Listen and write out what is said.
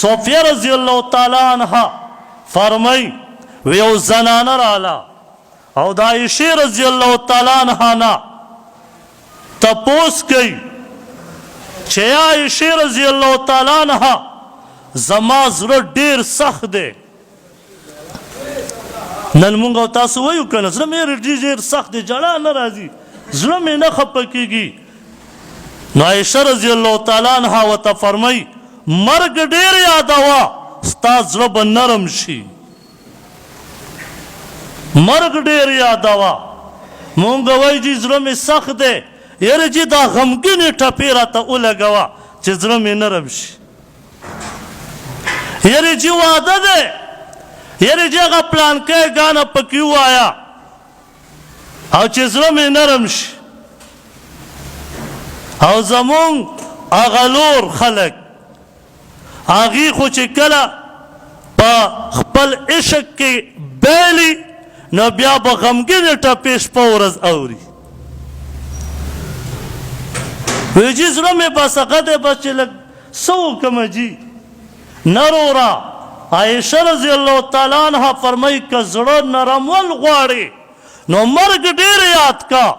صوفیہ رضی اللہ تعالی عنہ فرمائی ویو زنانه رالا او دا عائشہ رضی اللہ تعالی عنہ نا تپوس کئی چھے عائشہ رضی اللہ تعالی عنہ زما زړه ډیر سخت دی. نن مونږ او تاسو وایو کنه زړه مې ډیر سخت دی جړه نه راځي زړه مې نه خپه کیږي. نو عائشہ رضی اللہ تعالی عنہ ورته فرمایي مرګ ډیر یادوه ستا زړه به نرم شي. مرګ ډیر یادوه. مونږ وایي چې زړه مې سخت دی یاره چې دا غمګینې ټپې راته ولګوه چې زړه مې نرم شي. یاره چې واده دی یاره چې هغه پلانکی ګانه پکې ووایه او چې زړه مې نرم شي. او زمونږ هغه لور خلک هغې خو چې کله په خپل عشق کې بیلي نو بیا به غمګینې ټپې شپه ورځ اوري. وایي چې زړه مې بس هغه دی بس چې لږ څه وکړمه جي نرورا. عائشہ رضی اللہ تعالیٰ عنہ فرمائی کہ زړه نرمول غواړي نو مرګ ډیر یاد کا.